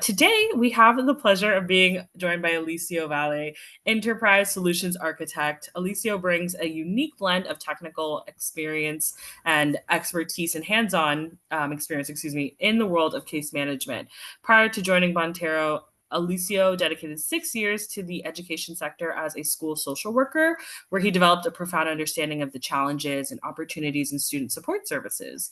Today, we have the pleasure of being joined by Alicio Valle, Enterprise Solutions Architect. Alicio brings a unique blend of technical experience and expertise and hands-on experience, in the world of case management. Prior to joining Bonterra, Alicio dedicated 6 years to the education sector as a school social worker, where he developed a profound understanding of the challenges and opportunities in student support services.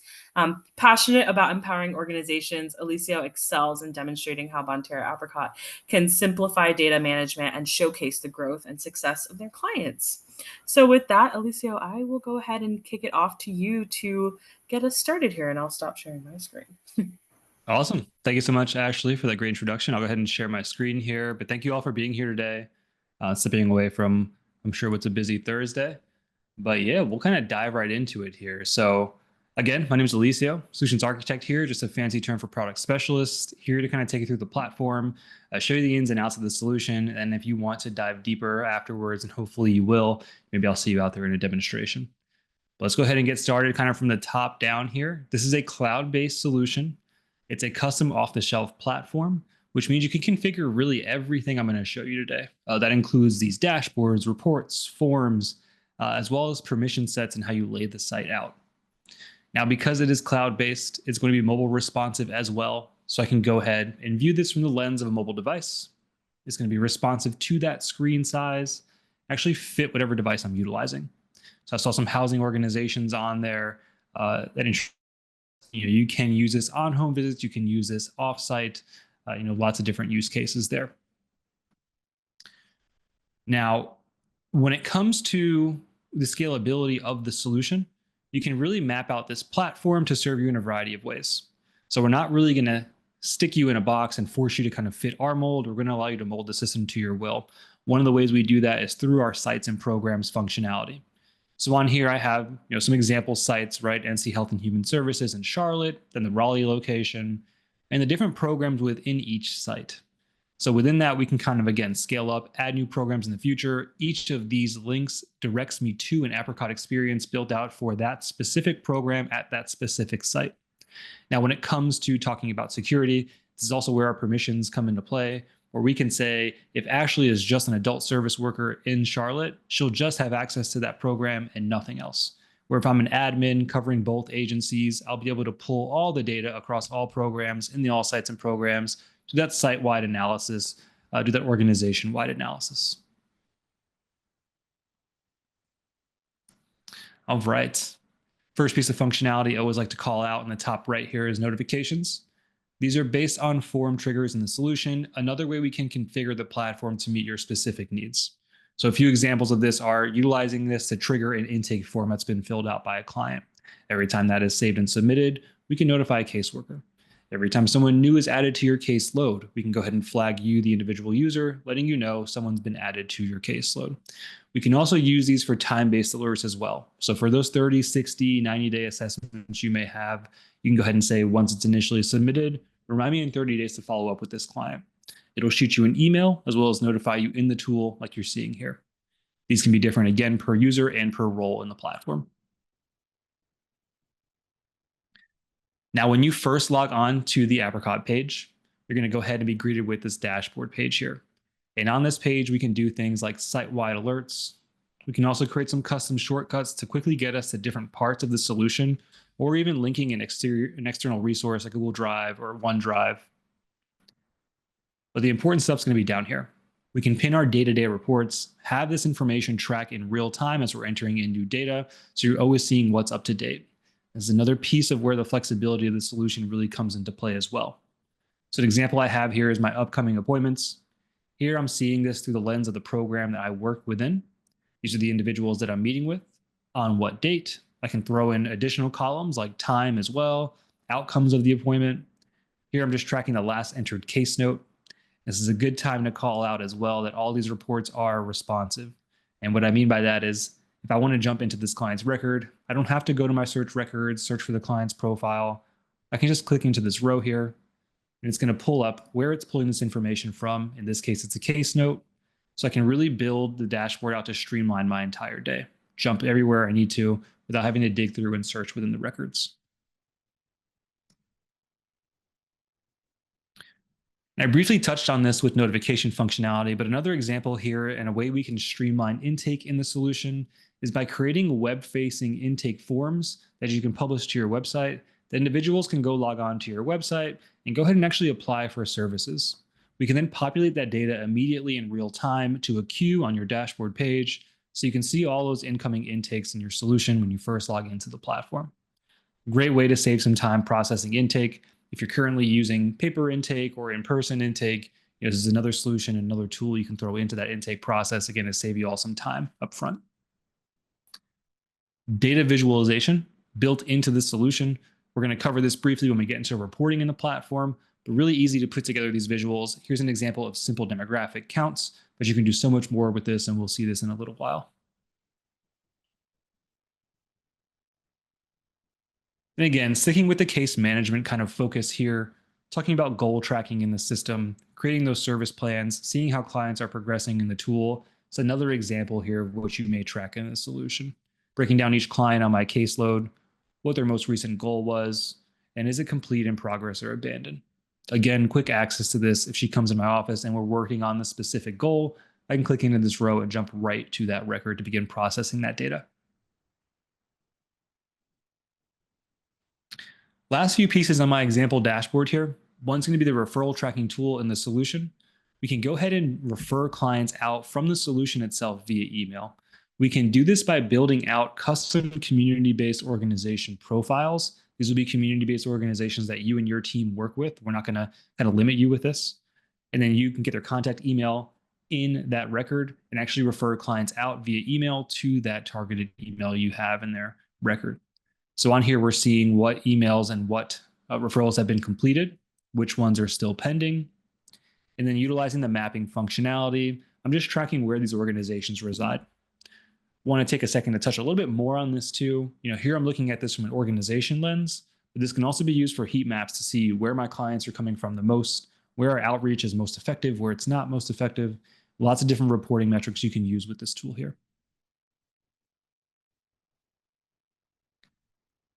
Passionate about empowering organizations, Alicio excels in demonstrating how Bonterra Apricot can simplify data management and showcase the growth and success of their clients. So, with that, Alicio, I will go ahead and kick it off to you to get us started here, and I'll stop sharing my screen. Awesome. Thank you so much, Ashley, for that great introduction. I'll go ahead and share my screen here, but thank you all for being here today, stepping away from, I'm sure, what's a busy Thursday. But yeah, we'll kind of dive right into it here. So again, my name is Alicio, Solutions Architect here, just a fancy term for product specialist, here to kind of take you through the platform, show you the ins and outs of the solution. And if you want to dive deeper afterwards, and hopefully you will, maybe I'll see you out there in a demonstration. But let's go ahead and get started kind of from the top down here. This is a cloud-based solution. It's a custom off-the-shelf platform, which means you can configure really everything I'm going to show you today. That includes these dashboards, reports, forms, as well as permission sets and how you lay the site out. Now, because it is cloud-based, it's going to be mobile responsive as well. So I can go ahead and view this from the lens of a mobile device. It's going to be responsive to that screen size, actually fit whatever device I'm utilizing. So I saw some housing organizations on there that you can use this on home visits, you can use this offsite, lots of different use cases there. Now, when it comes to the scalability of the solution, you can really map out this platform to serve you in a variety of ways. So we're not really going to stick you in a box and force you to kind of fit our mold. We're going to allow you to mold the system to your will. One of the ways we do that is through our sites and programs functionality. So on here, I have some example sites, right? NC Health and Human Services in Charlotte, then the Raleigh location, and the different programs within each site. So within that, we can kind of, again, scale up, add new programs in the future. Each of these links directs me to an Apricot experience built out for that specific program at that specific site. Now, when it comes to talking about security, this is also where our permissions come into play, where we can say, if Ashley is just an adult service worker in Charlotte, she'll just have access to that program and nothing else. Where if I'm an admin covering both agencies, I'll be able to pull all the data across all programs in the all sites and programs, do that site-wide analysis, do that organization-wide analysis. All right. First piece of functionality I always like to call out in the top right here is notifications. These are based on form triggers in the solution, another way we can configure the platform to meet your specific needs. So a few examples of this are utilizing this to trigger an intake form that's been filled out by a client. Every time that is saved and submitted, we can notify a caseworker. Every time someone new is added to your caseload, we can go ahead and flag you, the individual user, letting you know someone's been added to your caseload. We can also use these for time-based alerts as well. So for those 30, 60, 90-day assessments you may have, you can go ahead and say, once it's initially submitted, remind me in 30 days to follow up with this client. It'll shoot you an email as well as notify you in the tool like you're seeing here. These can be different, again, per user and per role in the platform. Now, when you first log on to the Apricot page, you're going to go ahead and be greeted with this dashboard page here. And on this page, we can do things like site-wide alerts. We can also create some custom shortcuts to quickly get us to different parts of the solution, or even linking an external resource like Google Drive or OneDrive. But the important stuff's going to be down here. We can pin our day-to-day reports, have this information track in real time as we're entering in new data, so you're always seeing what's up to date. This is another piece of where the flexibility of the solution really comes into play as well. So an example I have here is my upcoming appointments. Here I'm seeing this through the lens of the program that I work within. These are the individuals that I'm meeting with, on what date. I can throw in additional columns like time as well, outcomes of the appointment. Here I'm just tracking the last entered case note. This is a good time to call out as well that all these reports are responsive. And what I mean by that is if I want to jump into this client's record, I don't have to go to my search records, search for the client's profile. I can just click into this row here, and it's going to pull up where it's pulling this information from. In this case, it's a case note. So I can really build the dashboard out to streamline my entire day, jump everywhere I need to without having to dig through and search within the records. And I briefly touched on this with notification functionality, but another example here and a way we can streamline intake in the solution is by creating web-facing intake forms that you can publish to your website. The individuals can go log on to your website and go ahead and actually apply for services. We can then populate that data immediately in real time to a queue on your dashboard page, so you can see all those incoming intakes in your solution when you first log into the platform. Great way to save some time processing intake. If you're currently using paper intake or in-person intake, this is another solution, another tool you can throw into that intake process, again, to save you all some time up front. Data visualization built into the solution. We're going to cover this briefly when we get into reporting in the platform, but really easy to put together these visuals. Here's an example of simple demographic counts, but you can do so much more with this, and we'll see this in a little while. And again, sticking with the case management kind of focus here, talking about goal tracking in the system, creating those service plans, seeing how clients are progressing in the tool. It's another example here of what you may track in the solution. Breaking down each client on my caseload, what their most recent goal was, and is it complete, in progress, or abandoned. Again, quick access to this. If she comes in my office and we're working on the specific goal, I can click into this row and jump right to that record to begin processing that data. Last few pieces on my example dashboard here. One's going to be the referral tracking tool in the solution. We can go ahead and refer clients out from the solution itself via email. We can do this by building out custom community-based organization profiles. These will be community-based organizations that you and your team work with. We're not going to kind of limit you with this. And then you can get their contact email in that record and actually refer clients out via email to that targeted email you have in their record. So on here, we're seeing what emails and what referrals have been completed, which ones are still pending, and then utilizing the mapping functionality. I'm just tracking where these organizations reside. Want to take a second to touch a little bit more on this too. Here I'm looking at this from an organization lens, but this can also be used for heat maps to see where my clients are coming from the most, where our outreach is most effective, where it's not most effective. Lots of different reporting metrics you can use with this tool here.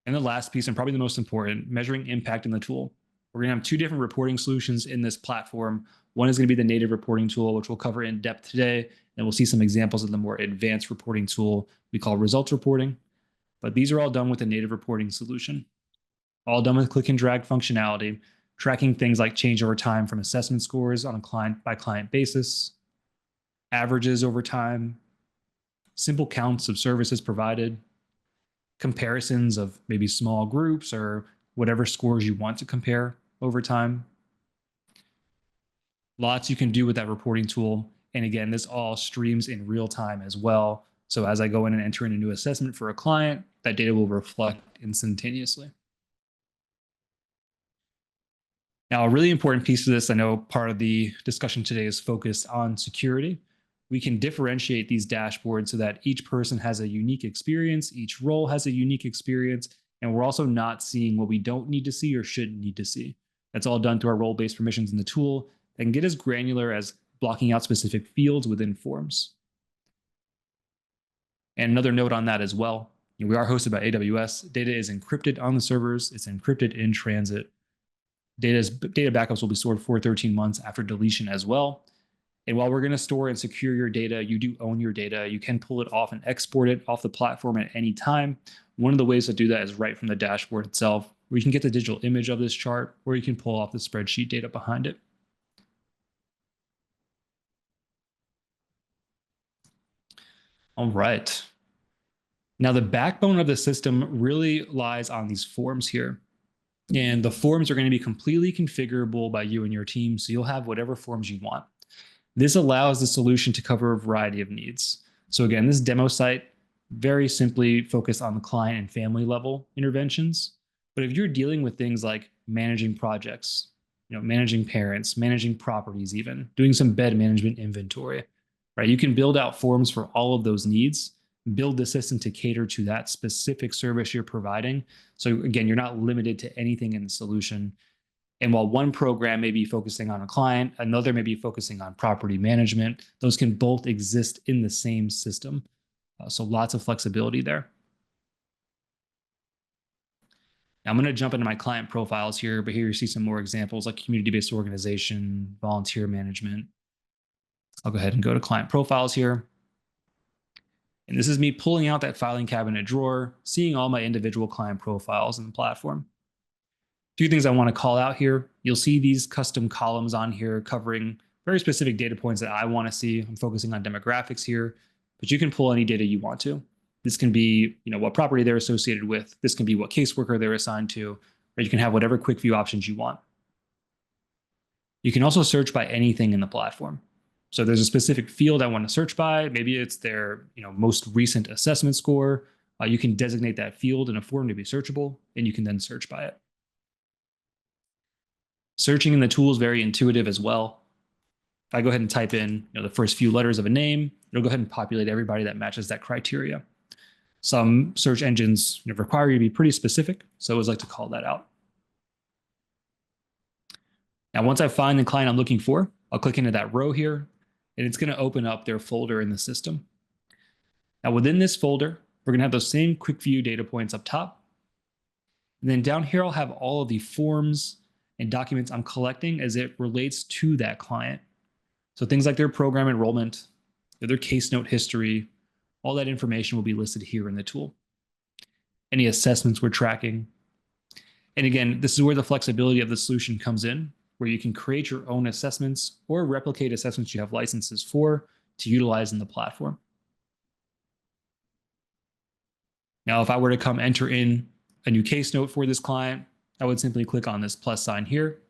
And the last piece, and probably the most important, measuring impact in the tool. We're going to have two different reporting solutions in this platform. One is going to be the native reporting tool, which we'll cover in depth today. And we'll see some examples of the more advanced reporting tool we call results reporting. But these are all done with a native reporting solution. All done with click and drag functionality, tracking things like change over time from assessment scores on a client by client basis, averages over time, simple counts of services provided, comparisons of maybe small groups or whatever scores you want to compare over time. Lots you can do with that reporting tool. And again, this all streams in real time as well. So as I go in and enter in a new assessment for a client, that data will reflect instantaneously. Now, a really important piece of this, I know part of the discussion today is focused on security. We can differentiate these dashboards so that each person has a unique experience, each role has a unique experience, and we're also not seeing what we don't need to see or shouldn't need to see. That's all done through our role-based permissions in the tool that can get as granular as blocking out specific fields within forms. And another note on that as well, we are hosted by AWS. Data is encrypted on the servers. It's encrypted in transit. Data backups will be stored for 13 months after deletion as well. And while we're going to store and secure your data, you do own your data. You can pull it off and export it off the platform at any time. One of the ways to do that is right from the dashboard itself, where you can get the digital image of this chart, or you can pull off the spreadsheet data behind it. All right. Now, the backbone of the system really lies on these forms here. And the forms are going to be completely configurable by you and your team, so you'll have whatever forms you want. This allows the solution to cover a variety of needs. So again, this demo site very simply focused on the client and family level interventions. But if you're dealing with things like managing projects, managing parents, managing properties, even doing some bed management inventory, right? You can build out forms for all of those needs, build the system to cater to that specific service you're providing. So again, you're not limited to anything in the solution. And while one program may be focusing on a client, another may be focusing on property management, those can both exist in the same system. So lots of flexibility there. Now I'm going to jump into my client profiles here, but here you see some more examples like community-based organization, volunteer management. I'll go ahead and go to client profiles here. And this is me pulling out that filing cabinet drawer, seeing all my individual client profiles in the platform. A few things I want to call out here. You'll see these custom columns on here covering very specific data points that I want to see. I'm focusing on demographics here, but you can pull any data you want to. This can be, what property they're associated with. This can be what caseworker they're assigned to, or you can have whatever quick view options you want. You can also search by anything in the platform. So there's a specific field I want to search by. Maybe it's their, most recent assessment score. You can designate that field in a form to be searchable, and you can then search by it. Searching in the tool is very intuitive as well. If I go ahead and type in the first few letters of a name, it'll go ahead and populate everybody that matches that criteria. Some search engines require you to be pretty specific, so I always like to call that out. Now, once I find the client I'm looking for, I'll click into that row here, and it's going to open up their folder in the system. Now, within this folder, we're going to have those same quick view data points up top. And then down here, I'll have all of the forms and documents I'm collecting as it relates to that client. So things like their program enrollment, their case note history, all that information will be listed here in the tool. Any assessments we're tracking. And again, this is where the flexibility of the solution comes in, where you can create your own assessments or replicate assessments you have licenses for to utilize in the platform. Now, if I were to come enter in a new case note for this client, I would simply click on this plus sign here.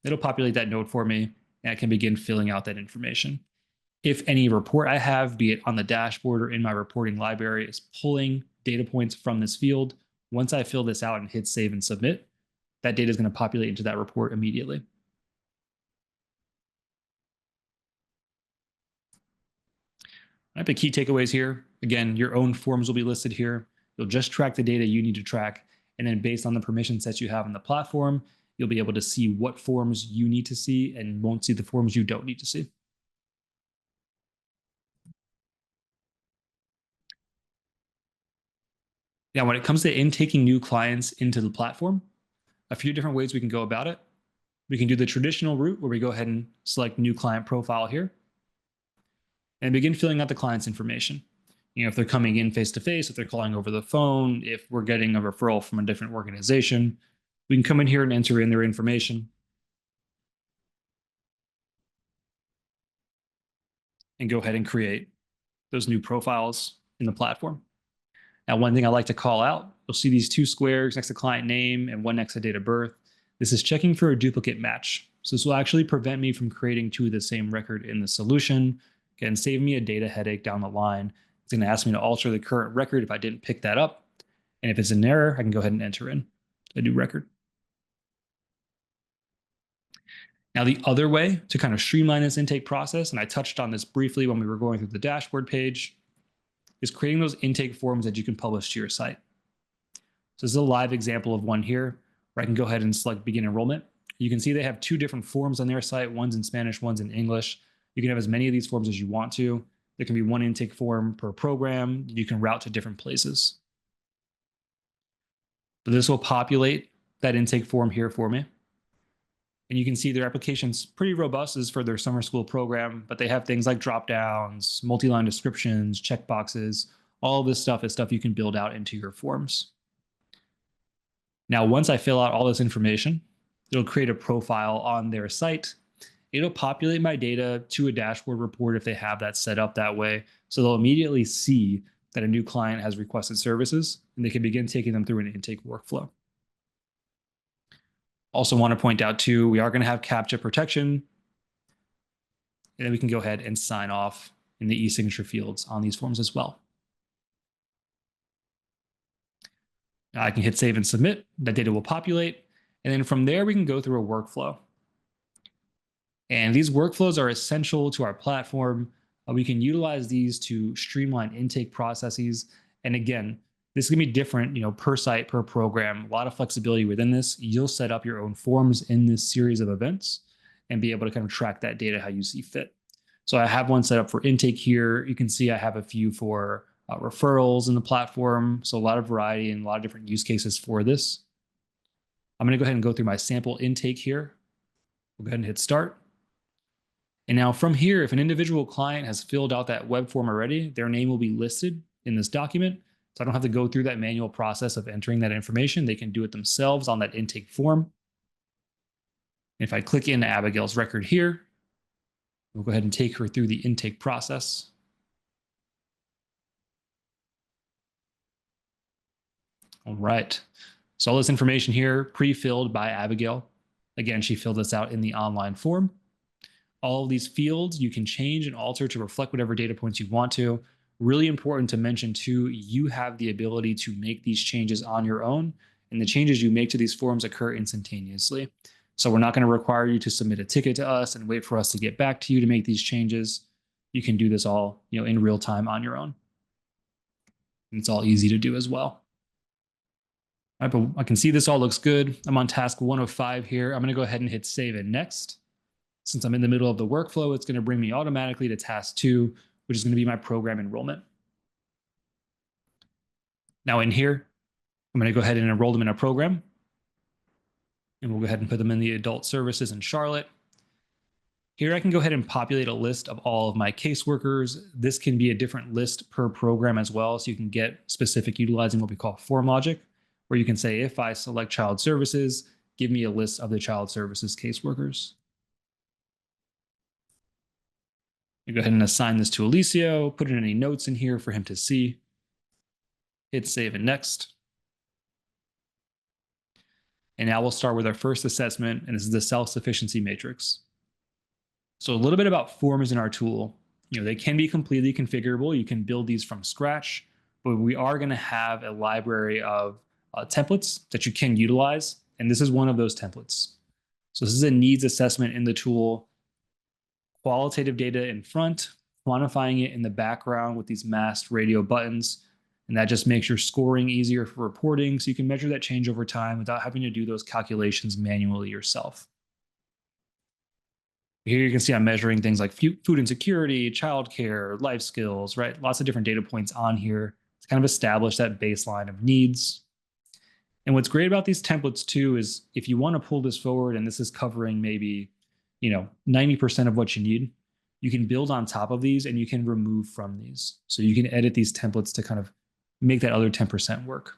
It'll populate that note for me, and I can begin filling out that information. If any report I have, be it on the dashboard or in my reporting library, is pulling data points from this field, once I fill this out and hit save and submit, that data is going to populate into that report immediately. All right, the key takeaways here. Again, your own forms will be listed here. You'll just track the data you need to track. And then based on the permission sets you have on the platform, you'll be able to see what forms you need to see and won't see the forms you don't need to see. Now, when it comes to intaking new clients into the platform, a few different ways we can go about it. We can do the traditional route where we go ahead and select new client profile here and begin filling out the client's information. If they're coming in face-to-face, if they're calling over the phone, if we're getting a referral from a different organization, we can come in here and enter in their information and go ahead and create those new profiles in the platform. Now, one thing I like to call out, you'll see these two squares next to client name and one next to date of birth. This is checking for a duplicate match. So this will actually prevent me from creating two of the same record in the solution. Again, save me a data headache down the line. It's going to ask me to alter the current record if I didn't pick that up. And if it's an error, I can go ahead and enter in a new record. Now, the other way to kind of streamline this intake process, and I touched on this briefly when we were going through the dashboard page, is creating those intake forms that you can publish to your site. So this is a live example of one here where I can go ahead and select begin enrollment. You can see they have two different forms on their site. One's in Spanish, one's in English. You can have as many of these forms as you want to. There can be one intake form per program. You can route to different places. But this will populate that intake form here for me. And you can see their application's pretty robust. This is for their summer school program, but they have things like drop-downs, multi-line descriptions, checkboxes. All of this stuff is stuff you can build out into your forms. Now, once I fill out all this information, it'll create a profile on their site. It'll populate my data to a dashboard report if they have that set up that way. So they'll immediately see that a new client has requested services, and they can begin taking them through an intake workflow. Also want to point out too, we are going to have CAPTCHA protection, and then we can go ahead and sign off in the e-signature fields on these forms as well. Now I can hit save and submit. That data will populate. And then from there, we can go through a workflow. And these workflows are essential to our platform. We can utilize these to streamline intake processes. And again, this is going to be different, per site, per program, a lot of flexibility within this. You'll set up your own forms in this series of events and be able to kind of track that data how you see fit. So I have one set up for intake here. You can see I have a few for referrals in the platform. So a lot of variety and a lot of different use cases for this. I'm going to go ahead and go through my sample intake here. We'll go ahead and hit start. And now from here, if an individual client has filled out that web form already, their name will be listed in this document. So I don't have to go through that manual process of entering that information. They can do it themselves on that intake form. If I click into Abigail's record here, we'll go ahead and take her through the intake process. All right. So all this information here pre-filled by Abigail. Again, she filled this out in the online form. All of these fields you can change and alter to reflect whatever data points you want to. Really important to mention too, you have the ability to make these changes on your own, and the changes you make to these forms occur instantaneously. So we're not going to require you to submit a ticket to us and wait for us to get back to you to make these changes. You can do this all, in real time on your own. And it's all easy to do as well. All right, but I can see this all looks good. I'm on task 1 of 5 here. I'm going to go ahead and hit save and next. Since I'm in the middle of the workflow, it's going to bring me automatically to task 2, which is going to be my program enrollment. Now in here, I'm going to go ahead and enroll them in a program. And we'll go ahead and put them in the adult services in Charlotte. Here I can go ahead and populate a list of all of my caseworkers. This can be a different list per program as well, so you can get specific utilizing what we call form logic, where you can say, if I select child services, give me a list of the child services caseworkers. You go ahead and assign this to Alicio, put in any notes in here for him to see. Hit save and next. And now we'll start with our first assessment, and this is the self-sufficiency matrix. So a little bit about forms in our tool. They can be completely configurable. You can build these from scratch, but we are going to have a library of templates that you can utilize, and this is one of those templates. So this is a needs assessment in the tool. Qualitative data in front, quantifying it in the background with these masked radio buttons. And that just makes your scoring easier for reporting, so you can measure that change over time without having to do those calculations manually yourself. Here you can see I'm measuring things like food insecurity, childcare, life skills, right? Lots of different data points on here to kind of establish that baseline of needs. And what's great about these templates too is if you want to pull this forward and this is covering maybe 90% of what you need, you can build on top of these and you can remove from these. So you can edit these templates to kind of make that other 10% work.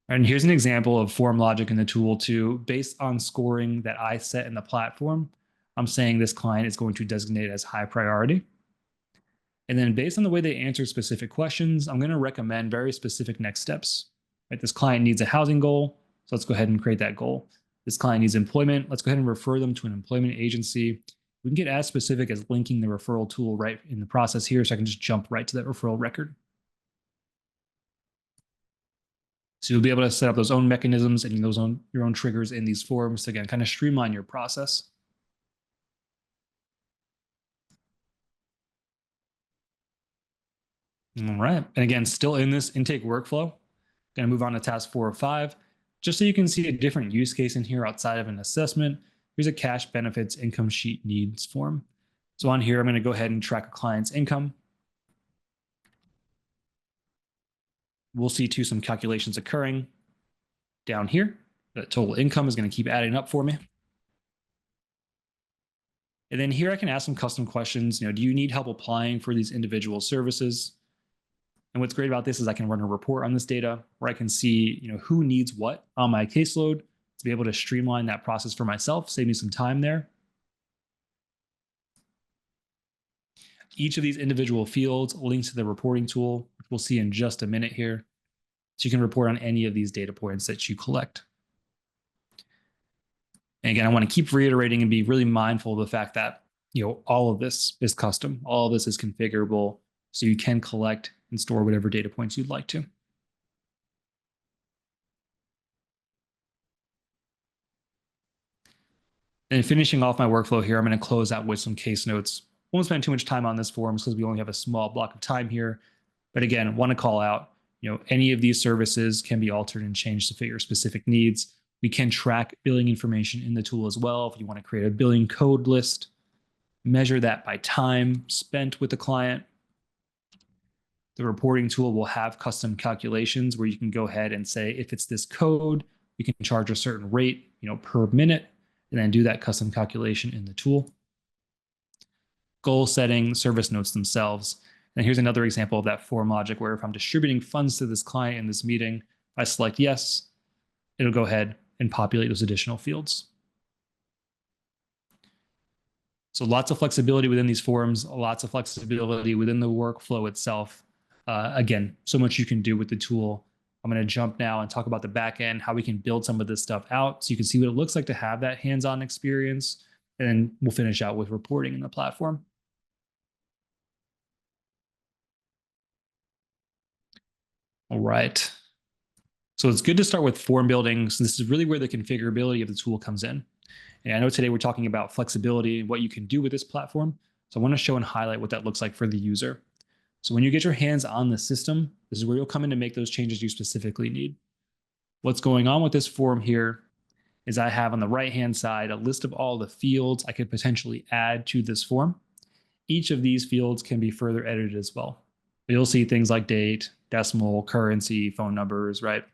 And here's an example of form logic in the tool too. Based on scoring that I set in the platform, I'm saying this client is going to designate as high priority. And then based on the way they answer specific questions, I'm going to recommend very specific next steps. Right? This client needs a housing goal, so let's go ahead and create that goal. This client needs employment. Let's go ahead and refer them to an employment agency. We can get as specific as linking the referral tool right in the process here, so I can just jump right to that referral record. So you'll be able to set up those own mechanisms and your own triggers in these forms to, again, kind of streamline your process. All right. And again, still in this intake workflow, going to move on to task 4 or 5. Just so you can see a different use case in here outside of an assessment, here's a cash benefits income sheet needs form. So on here, I'm going to go ahead and track a client's income. We'll see too some calculations occurring down here. The total income is going to keep adding up for me. And then here I can ask some custom questions. Do you need help applying for these individual services? And what's great about this is I can run a report on this data where I can see, who needs what on my caseload to be able to streamline that process for myself, save me some time there. Each of these individual fields links to the reporting tool, which we'll see in just a minute here. So you can report on any of these data points that you collect. And again, I want to keep reiterating and be really mindful of the fact that, all of this is custom. All of this is configurable, so you can collect and store whatever data points you'd like to. And finishing off my workflow here, I'm going to close out with some case notes. Won't spend too much time on this form because we only have a small block of time here. But again, I want to call out, any of these services can be altered and changed to fit your specific needs. We can track billing information in the tool as well. If you want to create a billing code list, measure that by time spent with the client. The reporting tool will have custom calculations where you can go ahead and say, if it's this code, you can charge a certain rate, per minute, and then do that custom calculation in the tool. Goal setting, service notes themselves. And here's another example of that form logic where if I'm distributing funds to this client in this meeting, I select yes, it'll go ahead and populate those additional fields. So lots of flexibility within these forms, lots of flexibility within the workflow itself. Again, so much you can do with the tool. I'm going to jump now and talk about the back end, how we can build some of this stuff out so you can see what it looks like to have that hands-on experience. And then we'll finish out with reporting in the platform. All right. So it's good to start with form building. So this is really where the configurability of the tool comes in. And I know today we're talking about flexibility, what you can do with this platform. So I want to show and highlight what that looks like for the user. So when you get your hands on the system, this is where you'll come in to make those changes you specifically need. What's going on with this form here is I have on the right-hand side a list of all the fields I could potentially add to this form. Each of these fields can be further edited as well. You'll see things like date, decimal, currency, phone numbers, right?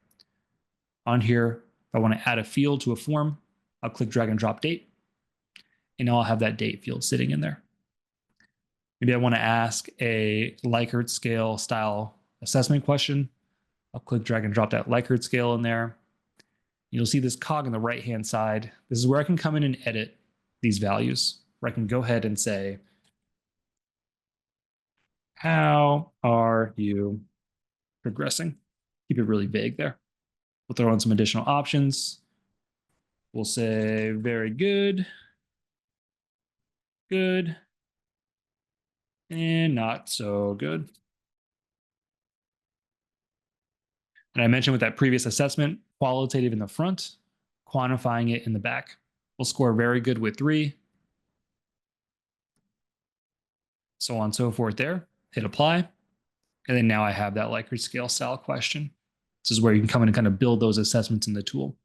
On here, if I want to add a field to a form, I'll click drag and drop date, and I'll have that date field sitting in there. Maybe I want to ask a Likert scale style assessment question. I'll click drag and drop that Likert scale in there. You'll see this cog on the right-hand side. This is where I can come in and edit these values, where I can go ahead and say, how are you progressing? Keep it really vague there. We'll throw in some additional options. We'll say very good, good, and not so good. And I mentioned with that previous assessment, qualitative in the front, quantifying it in the back. We'll score very good with 3. So on and so forth there. Hit apply. And then now I have that Likert scale style question. This is where you can come in and kind of build those assessments in the tool.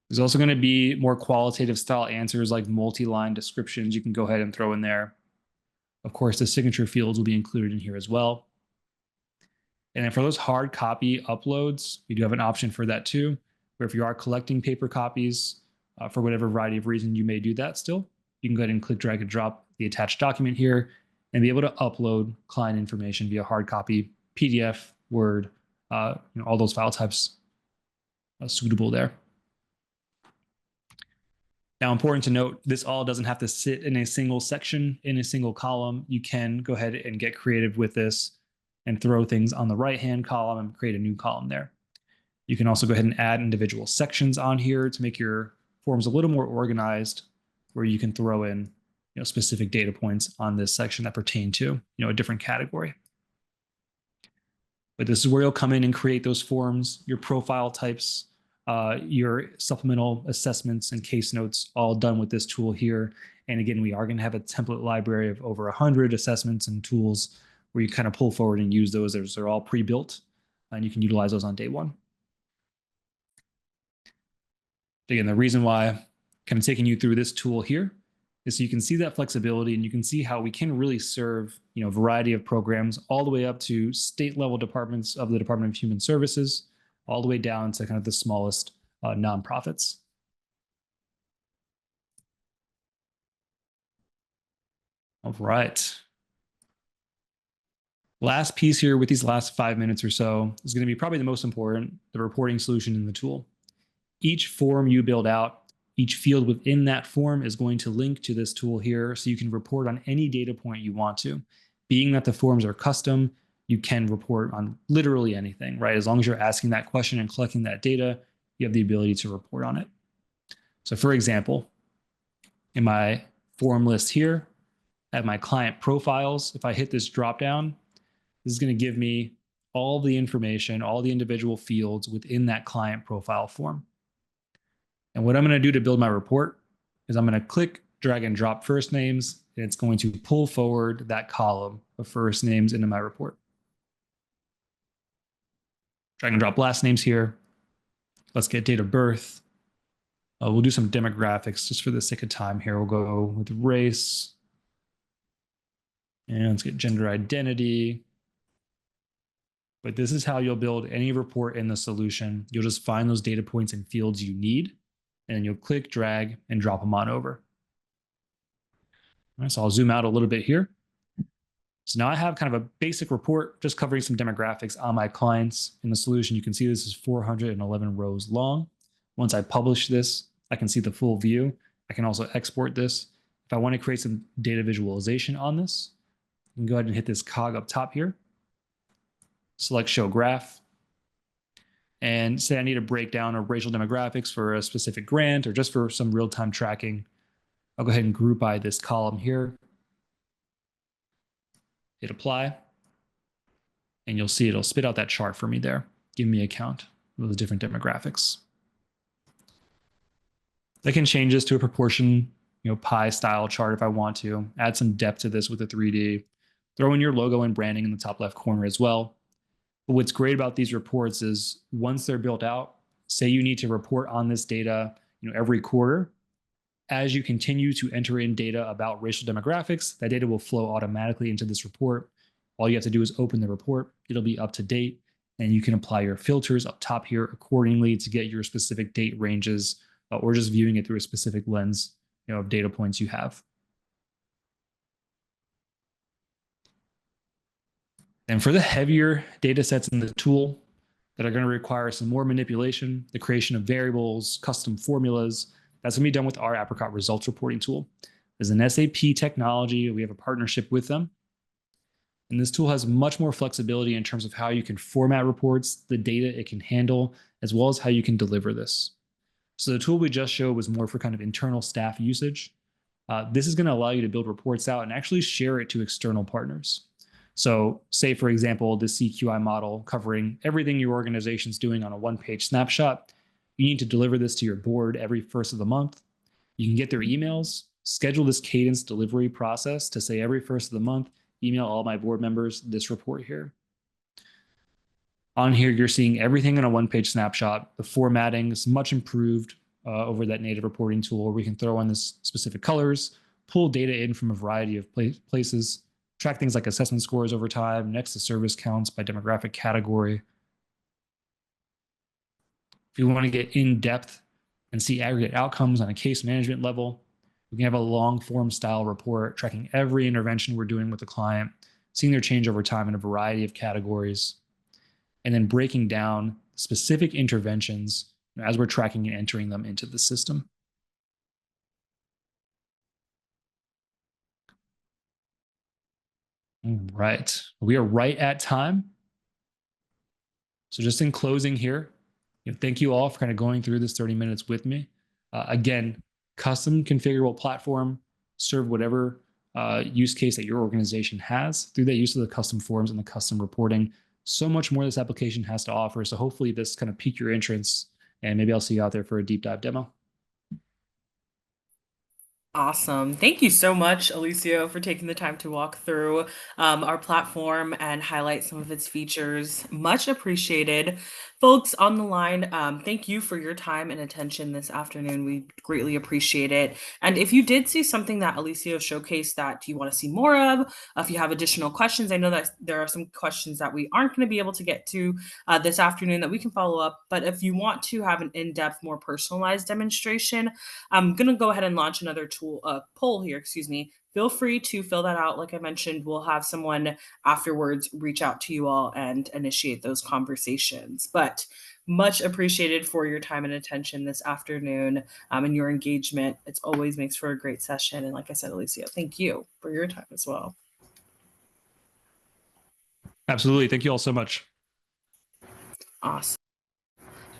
There's also going to be more qualitative style answers like multi-line descriptions you can go ahead and throw in there. Of course, the signature fields will be included in here as well. And then for those hard copy uploads, we do have an option for that too, where if you are collecting paper copies for whatever variety of reason you may do that still, you can go ahead and click drag and drop the attached document here and be able to upload client information via hard copy, PDF, Word, all those file types suitable there. Now, important to note, this all doesn't have to sit in a single section, in a single column. You can go ahead and get creative with this and throw things on the right-hand column and create a new column there. You can also go ahead and add individual sections on here to make your forms a little more organized, where you can throw in specific data points on this section that pertain to a different category. But this is where you'll come in and create those forms, your profile types, your supplemental assessments and case notes, all done with this tool here. And again, we are going to have a template library of over 100 assessments and tools where you kind of pull forward and use those. They're all pre-built, and you can utilize those on day one. Again, the reason why I'm kind of taking you through this tool here is so you can see that flexibility and you can see how we can really serve a variety of programs all the way up to state level departments of the Department of Human Services, all the way down to kind of the smallest nonprofits. All right. Last piece here with these last 5 minutes or so is going to be probably the most important, the reporting solution in the tool. Each form you build out, each field within that form is going to link to this tool here so you can report on any data point you want to. Being that the forms are custom, you can report on literally anything, right? As long as you're asking that question and collecting that data, you have the ability to report on it. So for example, in my form list here, I have my client profiles. If I hit this drop down, this is going to give me all the information, all the individual fields within that client profile form. And what I'm going to do to build my report is I'm going to click, drag and drop first names, and it's going to pull forward that column of first names into my report. Drag and drop last names here. Let's get date of birth. We'll do some demographics just for the sake of time here. We'll go with race. And let's get gender identity. But this is how you'll build any report in the solution. You'll just find those data points and fields you need, and then you'll click, drag, and drop them on over. All right, so I'll zoom out a little bit here. So now I have kind of a basic report just covering some demographics on my clients. In the solution, you can see this is 411 rows long. Once I publish this, I can see the full view. I can also export this. If I want to create some data visualization on this, I can go ahead and hit this cog up top here. Select show graph. And say I need a breakdown of racial demographics for a specific grant or just for some real-time tracking. I'll go ahead and group by this column here. Hit apply. And you'll see it'll spit out that chart for me there. Give me a count of those different demographics. I can change this to a proportion, pie style chart if I want to. Add some depth to this with a 3D. Throw in your logo and branding in the top left corner as well. But what's great about these reports is once they're built out, say you need to report on this data, every quarter, as you continue to enter in data about racial demographics, that data will flow automatically into this report. All you have to do is open the report. It'll be up to date, and you can apply your filters up top here accordingly to get your specific date ranges, or just viewing it through a specific lens, of data points you have. And for the heavier data sets in the tool that are going to require some more manipulation, the creation of variables, custom formulas, that's going to be done with our Apricot results reporting tool. As an SAP technology, we have a partnership with them. And this tool has much more flexibility in terms of how you can format reports, the data it can handle, as well as how you can deliver this. So the tool we just showed was more for kind of internal staff usage. This is going to allow you to build reports out and actually share it to external partners. So say, for example, the CQI model covering everything your organization's doing on a one-page snapshot. You need to deliver this to your board every first of the month. You can get their emails, schedule this cadence delivery process to say every first of the month, email all my board members this report here. On here, you're seeing everything in a one-page snapshot. The formatting is much improved over that native reporting tool where we can throw on this specific colors, pull data in from a variety of places, track things like assessment scores over time, next to service counts by demographic category. If you want to get in depth and see aggregate outcomes on a case management level, we can have a long form style report tracking every intervention we're doing with the client, seeing their change over time in a variety of categories, and then breaking down specific interventions as we're tracking and entering them into the system. All right, we are right at time. So just in closing here, thank you all for kind of going through this 30 minutes with me. Again, custom configurable platform, serve whatever use case that your organization has through that use of the custom forms and the custom reporting. So much more this application has to offer. So hopefully this kind of piqued your interest, and maybe I'll see you out there for a deep dive demo. Awesome. Thank you so much, Alicio, for taking the time to walk through our platform and highlight some of its features. Much appreciated. Folks on the line, thank you for your time and attention this afternoon. We greatly appreciate it. And if you did see something that Alicio showcased that you want to see more of, if you have additional questions, I know that there are some questions that we aren't going to be able to get to this afternoon that we can follow up. But if you want to have an in-depth, more personalized demonstration, I'm going to go ahead and launch another poll here, Feel free to fill that out. Like I mentioned, we'll have someone afterwards reach out to you all and initiate those conversations. But much appreciated for your time and attention this afternoon and your engagement. It always makes for a great session. And like I said, Alicia, thank you for your time as well. Absolutely. Thank you all so much. Awesome.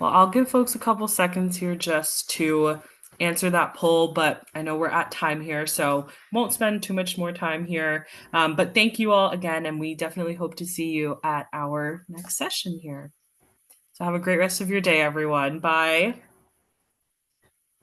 Well, I'll give folks a couple seconds here just to answer that poll, but I know we're at time here, so won't spend too much more time here. But thank you all again, and we definitely hope to see you at our next session here. So have a great rest of your day, everyone. Bye.